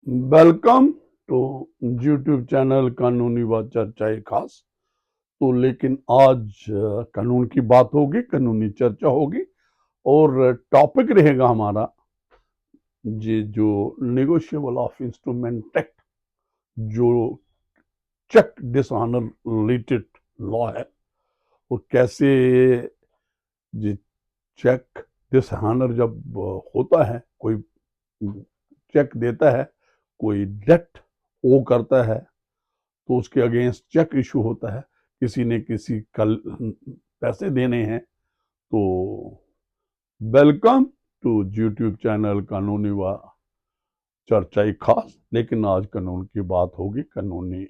Welcome to YouTube channel कानूनी बात चर्चाएं खास। तो लेकिन आज कानून की बात होगी, कानूनी चर्चा होगी और टॉपिक रहेगा हमारा ये जो नेगोशिएबल ऑफ इंस्ट्रूमेंट एक्ट, जो चेक डिसऑनर रिलेटेड लॉ है और कैसे ये चेक डिसऑनर जब होता है, कोई चेक देता है, कोई डेट ओ करता है तो उसके अगेंस्ट चेक इशू होता है, किसी ने किसी कल पैसे देने हैं। तो वेलकम टू यूट्यूब चैनल कानूनी व चर्चा खास। लेकिन आज कानून की बात होगी, कानूनी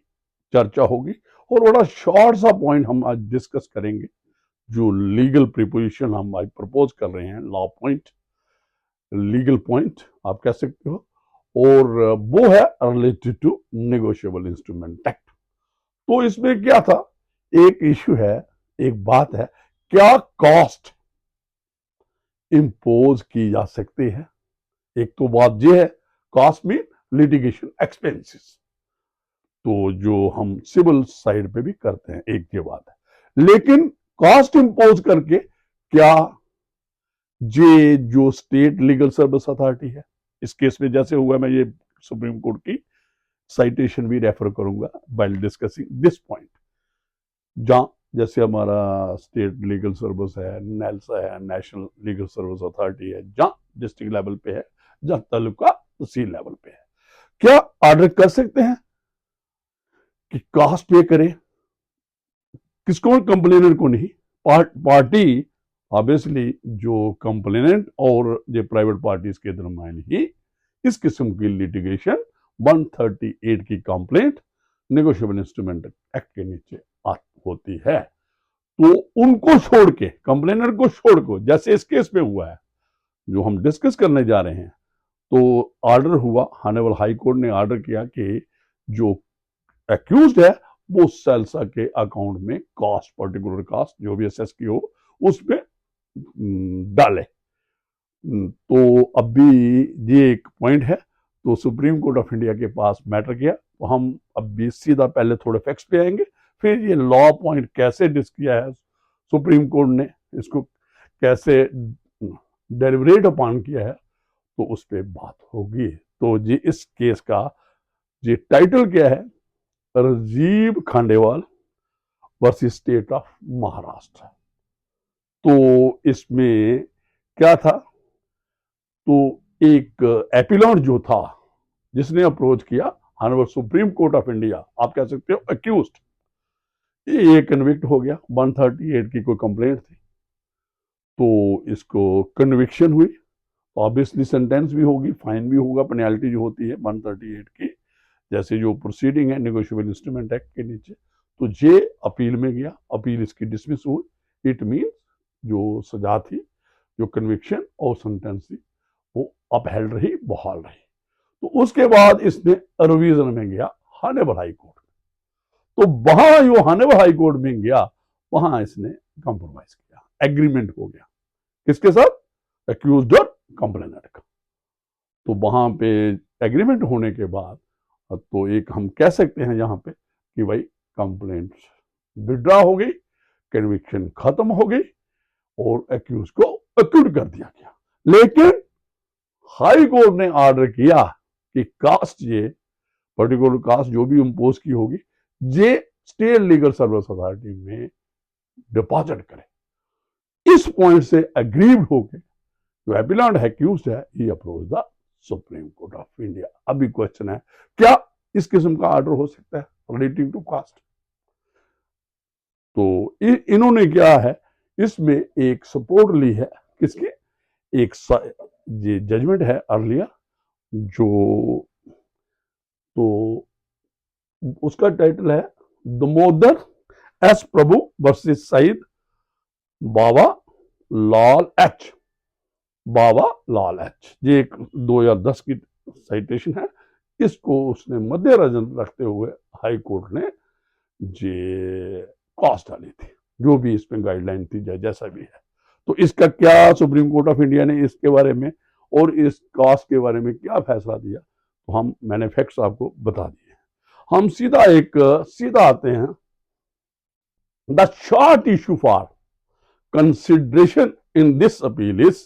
चर्चा होगी और बड़ा शॉर्ट सा पॉइंट हम आज डिस्कस करेंगे। जो लीगल प्रिपोजिशन हम आज प्रपोज कर रहे हैं, लॉ पॉइंट, लीगल पॉइंट आप कह सकते हो, और वो है related to negotiable instrument act. तो इसमें क्या था, एक इश्यू है, एक बात है, क्या कॉस्ट इंपोज की जा सकती है। एक तो बात यह है, कॉस्ट मीन लिटिगेशन एक्सपेंसेस, तो जो हम सिविल साइड पे भी करते हैं, एक ये बात है। लेकिन कॉस्ट इंपोज करके क्या ये जो स्टेट लीगल सर्विस अथॉरिटी है, इस केस में जैसे हुआ, मैं ये सुप्रीम कोर्ट की साइटेशन भी रेफर करूंगा व्हाइल डिस्कसिंग दिस पॉइंट। जहां जैसे हमारा स्टेट लीगल सर्विस है, नेल्सा है, नेशनल लीगल सर्विस अथॉरिटी है, जहां डिस्ट्रिक्ट लेवल पे है, जहां तालुका तहसील लेवल पे है, क्या ऑर्डर कर सकते हैं कि कॉस्ट पे करें। किसको? कंप्लेनेंट को नहीं, पार्टी ऑब्वियसली जो कंप्लेनेंट और जो प्राइवेट पार्टीज के दरमियान ही इस किस्म की लिटिगेशन 138 की कंप्लेंट नेगोशिएबल इंस्ट्रूमेंट एक्ट के नीचे होती है। तो उनको छोड़ के, कंप्लेनर को छोड़ को, जैसे इस केस में हुआ है जो हम डिस्कस करने जा रहे हैं, तो ऑर्डर हुआ, हानेबल हाई कोर्ट ने ऑर्डर किया कि जो एक्यूज्ड है वो सेल्सा के अकाउंट में कॉस्ट, पर्टिकुलर कॉस्ट जो भी एसएस की हो, उसमें डाले। तो अभी ये एक पॉइंट है, तो सुप्रीम कोर्ट ऑफ इंडिया के पास मैटर किया। तो हम अभी सीधा पहले थोड़े फैक्ट्स पे आएंगे, फिर ये लॉ पॉइंट कैसे डिस्क किया है सुप्रीम कोर्ट ने, इसको कैसे डेलिब्रेट अपॉन किया है, तो उस पर बात होगी। तो जी इस केस का जी टाइटल क्या है, Rajiv Khandewal versus state of Maharashtra. तो इसमें क्या था, तो एक एपिलॉन्ट जो था जिसने अप्रोच किया honourable supreme court of India, आप कह सकते हो अक्यूज्ड, ये कन्विक्ट हो गया। 138 की कोई कंप्लेंट थी, तो इसको कन्विक्शन हुई, ऑब्वियसली सेंटेंस भी होगी, फाइन भी होगा, पेनल्टी जो होती है 138 की, जैसे जो प्रोसीडिंग है नेगोशिएबल इंस्ट्रूमेंट एक्ट के नीचे। तो ये अपील में गया, अपील इसकी डिसमिस हुई। इट मीन जो सजा थी, जो कन्विक्शन और सेंटेंस थी, वो अपहेल्ड रही, बहाल रही। तो उसके बाद इसने रिवीजन में गया हानेबल हाई कोर्ट। तो वहां जो हानेबल हाई कोर्ट में गया, वहां इसने कॉम्प्रोमाइज किया, एग्रीमेंट हो गया, किसके साथ? एक्यूज्ड और कंप्लेनेंट का। तो वहां पे एग्रीमेंट होने के बाद तो एक हम कह सकते हैं यहाँ पे कि भाई कंप्लेंट विड्रॉ हो गई, कन्विक्शन खत्म हो गई और एक्यूज को एक्यूट कर दिया गया। लेकिन हाई कोर्ट ने ऑर्डर किया कि कास्ट, ये पर्टिकुलर कास्ट जो भी इंपोज की होगी, ये स्टेट लीगल सर्विस अथॉरिटी में डिपॉजिट करे। इस पॉइंट से अग्रीव होकर जो एपिलॉन्ट है, एक्यूज्ड है, he approach the supreme court of India. अभी क्वेश्चन है, क्या इस किस्म का ऑर्डर हो सकता है रिलेटिंग टू कास्ट? तो इन्होंने क्या है, इसमें एक सपोर्ट ली है, किसकी? एक ये जजमेंट है अर्लियर, जो तो उसका टाइटल है दामोदर एस प्रभु वर्सेस सईद बाबा लाल एच, बाबा लाल एच। ये एक 2010 की साइटेशन है। इसको उसने मद्देनजर रखते हुए हाई कोर्ट ने ये कॉस्ट डाली थी, जो भी इसमें गाइडलाइन थी, जैसा भी है। तो इसका क्या सुप्रीम कोर्ट ऑफ इंडिया ने इसके बारे में और इस कॉस्ट के बारे में क्या फैसला दिया, तो मैंने फैक्ट्स आपको बता दिए। हम सीधा आते हैं the short issue for consideration in this appeal is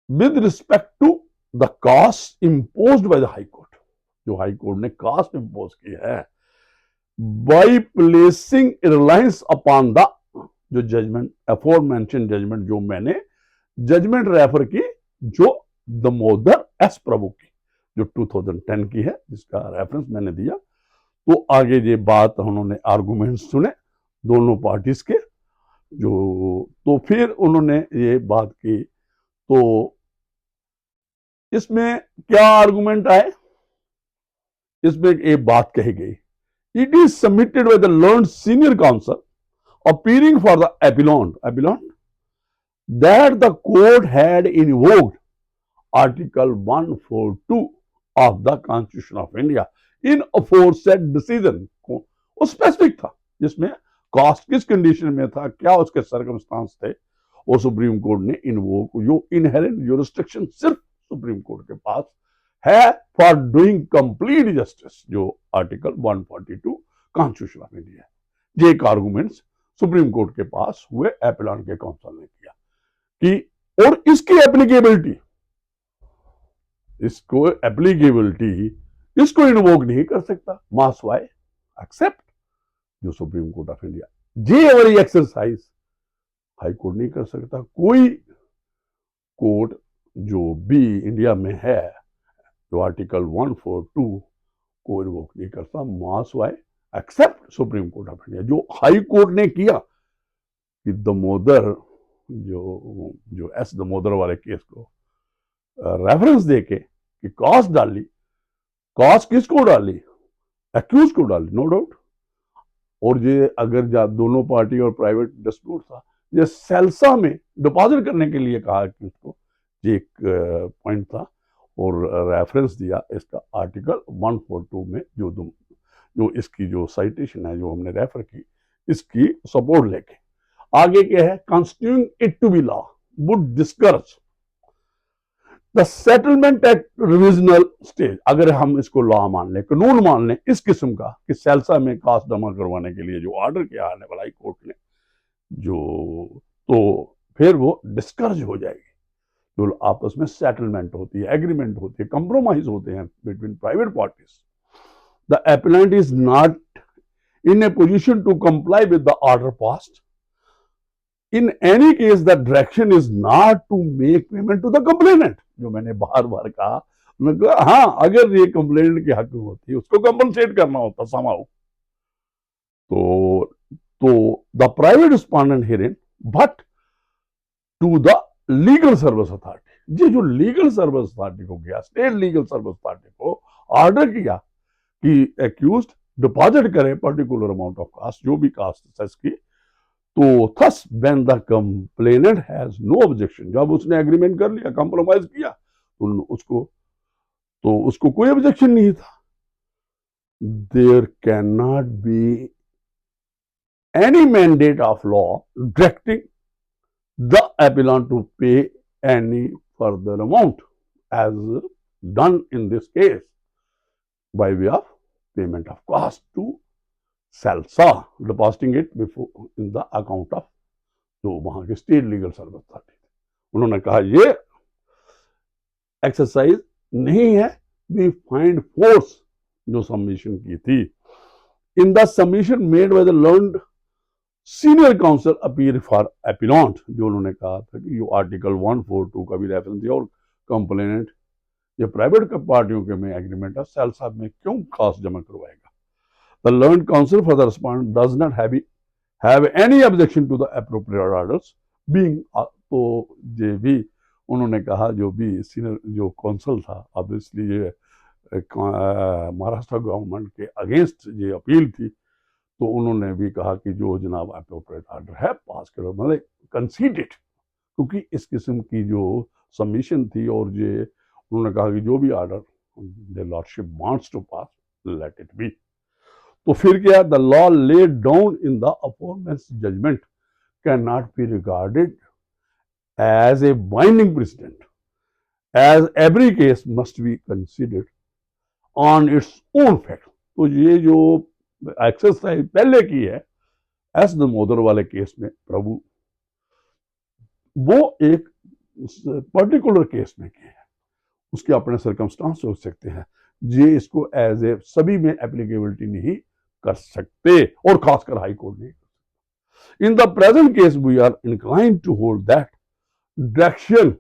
with respect to the cost imposed by the high court. जो हाई कोर्ट ने कास्ट इम्पोज की है by placing reliance upon the जो जजमेंट अफोर मेंशन जजमेंट जो मैंने judgement refer की जो Damodar S प्रभु की जो 2010 की है जिसका रेफरेंस मैंने दिया। तो आगे ये बात उन्होंने आर्गुमेंट सुने दोनों पार्टीज के जो तो फिर उन्होंने ये बात की। तो इसमें क्या आर्गुमेंट आए, इसमें एक बात कही गई, it is submitted by the learned senior council appearing for the appellant that the court had invoked Article 142 of the Constitution of India in aforesaid decision। वो स्पेसिफिक था जिसमें कास्ट किस कंडीशन में था, क्या उसके सर्कमस्टांस थे, और सुप्रीम कोर्ट ने इन्वोक जो इनहेरेंट ज्यूरिसडिक्शन सिर्फ सुप्रीम कोर्ट के पास है फॉर डूइंग कंप्लीट जस्टिस जो आर्टिकल 142 कॉन्स्टिट्यूशन ऑफ इंडिया। ये एक आर्गुमेंट्स सुप्रीम कोर्ट के पास हुए एपेलान के काउंसिल ने किया कि और इसकी एप्लीकेबिलिटी इसको इन्वोक नहीं कर सकता मास वाई एक्सेप्ट जो supreme court of India J every exercise high court नहीं कर सकता। कोई कोर्ट जो भी इंडिया में है जो आर्टिकल 142 को इन्वोक नहीं करता मास वाई except supreme court of India. जो हाई कोर्ट ने किया कि दामोदर जो एस दामोदर वाले केस को रेफरेंस देके कि कास्ट डाली, कास्ट किसको डाली, एक्यूज को डाली नो डाउट। और ये अगर दोनों पार्टी और प्राइवेट डिस्प्यूट था ये सेल्सा में डिपॉजिट करने के लिए कहा कि उसको ये एक पॉइंट था और रेफरेंस दिया इसका आर्टिकल 142 में जो इसकी जो साइटेशन है जो हमने रेफर की इसकी सपोर्ट लेके आगे क्या है, constituting it to be law would discourage the settlement at revisional stage. अगर हम इसको लॉ मान लें, कानून मान लें इस किस्म का कि सेल्सा में कास्ट जमा करवाने के लिए जो ऑर्डर किया है हाई कोर्ट ने जो, तो फिर वो डिस्करेज हो जाएगी। जो आपस में सेटलमेंट होती है, एग्रीमेंट होती है, कंप्रोमाइज होते हैं between private parties. The appellant is not in a position to comply with the order passed. In any case, the direction is not to make payment to the complainant। जो मैंने बार बार कहा, हाँ अगर ये कंप्लेनेंट के हक में होती है उसको कंपनसेट करना होता समाओ। तो the private respondent herein but to the legal service authority. ये जो लीगल सर्विस अथॉरिटी को गया, स्टेट लीगल सर्विस अथॉरिटी को ऑर्डर किया कि एक्यूज्ड डिपॉजिट करे पर्टिकुलर अमाउंट ऑफ कास्ट जो भी कास्ट है इसकी। तो thus when the complainant has no objection, जब उसने एग्रीमेंट कर लिया, कॉम्प्रोमाइज किया तो उसको कोई ऑब्जेक्शन नहीं था। There can not be any mandate of law directing the appellant to pay any further amount as done in this case by way of payment of cost to SELSA, depositing it before in the account of जो वहां के state legal service authority थे। उन्होंने कहा ये exercise नहीं है। We find force जो सबमिशन की थी in the submission made by the learned senior council appear for appellant, जो उन्होंने कहा था कि जो आर्टिकल 142 का भी रेफरेंस दिया और कंप्लेनेंट ये प्राइवेट पार्टियों के में एग्रीमेंट है, सेल्सा में क्यों कास्ट जमा करवाएगा। The learned counsel for the respondent does not have any objection to the appropriate orders being. तो ये भी उन्होंने कहा जो भी सीनियर जो काउंसिल था, ऑब्वियसली ये महाराष्ट्र गवर्नमेंट के अगेंस्ट ये अपील थी, तो उन्होंने भी कहा कि जो जनाब एप्रोप्रिएट ऑर्डर है पास करो, मतलब कंसीडरेड, क्योंकि इस किस्म की जो सबमिशन थी और ये उन्होंने कहा कि जो भी order the lordship wants to pass let it be. तो फिर क्या, the law laid down in the aforementioned judgment can not be regarded as a binding precedent as every case must be considered on its own fact. तो ये जो exercise पहले की है S Damodar वाले केस में प्रभु, वो एक पर्टिकुलर केस में की है, उसके अपने सर्कमस्टांस हो सकते हैं, ये इसको एज ए सभी में एप्लीकेबिलिटी नहीं कर सकते, और खासकर हाई कोर्ट नहीं। In the present case we are inclined to hold that direction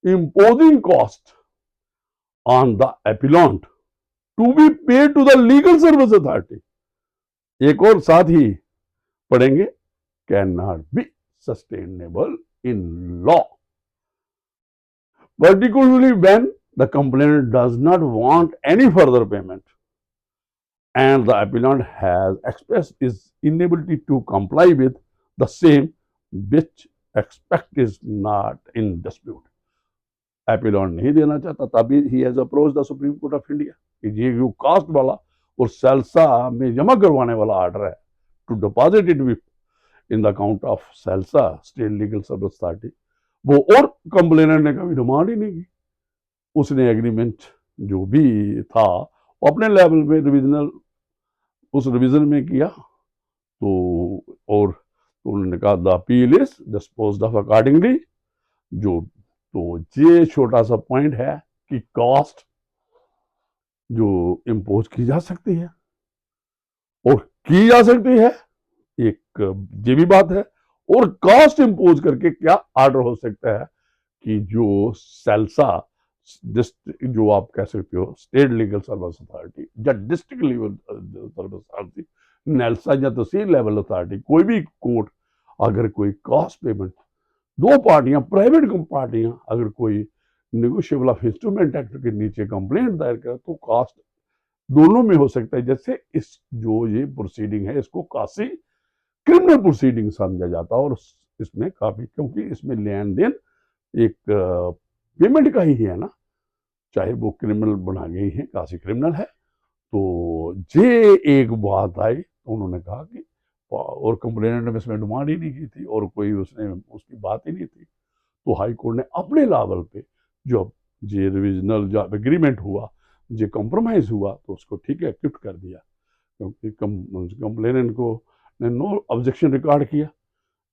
imposing cost on the appellant to be paid to the legal service authority, एक और साथ ही पढ़ेंगे, can not be sustainable in law, particularly when the complainant does not want any further payment and the appellant has expressed his inability to comply with the same, which aspect is not in dispute. एपिलॉन नहीं देना चाहता, तभी he has approach the supreme court of India कि ये जो cast वाला और सेल्सा में जमा करवाने वाला ऑर्डर है to deposit it with in the account of SLSA state legal service authority, वो और कंप्लेनेंट ने कभी डिमांड ही नहीं की। उसने एग्रीमेंट जो भी था वो अपने लेवल में रिविजनल, उस रिविजन में किया, तो और तो उन्होंने कहा the appeal is disposed of accordingly. जो तो ये छोटा सा पॉइंट है कि कॉस्ट जो इम्पोज की जा सकती है और की जा सकती है, एक ये भी बात है, और कॉस्ट इम्पोज करके क्या ऑर्डर हो सकता है कि जो सेल्सा जो आप कह सकते हो स्टेट लीगल सर्विस अथॉरिटी या डिस्ट्रिक्ट लीगल सर्विस अथॉरिटी, नेल्सा या तहसील लेवल अथॉरिटी, कोई भी कोर्ट अगर कोई कॉस्ट पेमेंट, दो पार्टियां प्राइवेट पार्टियां अगर कोई नेगोशिएबल ऑफ इंस्ट्रूमेंट एक्ट के नीचे कंप्लेंट दायर करे तो कास्ट दोनों में हो सकता है। जैसे इस जो ये प्रोसीडिंग है इसको काफी क्रिमिनल प्रोसीडिंग समझा जाता है, और इसमें काफी, क्योंकि इसमें लेन देन एक पेमेंट का ही है ना, चाहे वो क्रिमिनल बना गई है, काफी क्रिमिनल है। तो ये एक बात आई तो उन्होंने कहा कि, और कंप्लेनेंट ने इसमें डिमांड ही नहीं की थी और कोई उसने उसकी बात ही नहीं थी, तो हाई कोर्ट ने अपने लेवल पे जो ये रिविजनल जो एग्रीमेंट हुआ, जो कॉम्प्रोमाइज हुआ, तो उसको ठीक है एक्सेप्ट कर दिया, क्योंकि कंप्लेनेंट को ने नो ऑब्जेक्शन रिकॉर्ड किया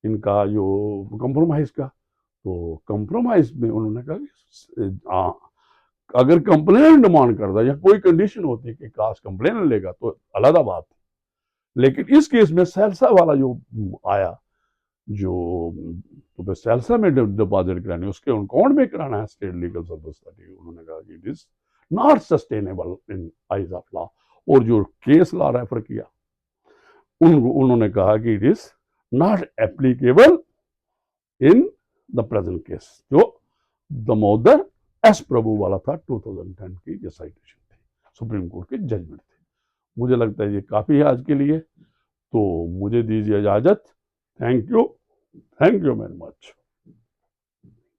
इनका जो कॉम्प्रोमाइज का। तो कॉम्प्रोमाइज में उन्होंने कहा कि हाँ, अगर कंप्लेनेंट डिमांड करता या कोई कंडीशन होती कि कास्ट कंप्लेनेंट लेगा तो अलग बात, लेकिन इस केस में सेल्सा वाला जो आया, जो तो सेल्सा में डिपॉजिट करानी उसके अकाउंट में कराना है स्टेट लीगल सर्विस अथॉरिटी, उन्होंने कहा कि it is not sustainable in eyes of law, और जो केस लॉ रेफर किया उन्होंने कहा कि it is not applicable in the present case, जो दामोदर एस प्रभु वाला था 2010 की जो साइटेशन थी, सुप्रीम कोर्ट के जजमेंट थे। मुझे लगता है ये काफी है आज के लिए, तो मुझे दीजिए इजाजत। Thank you very much.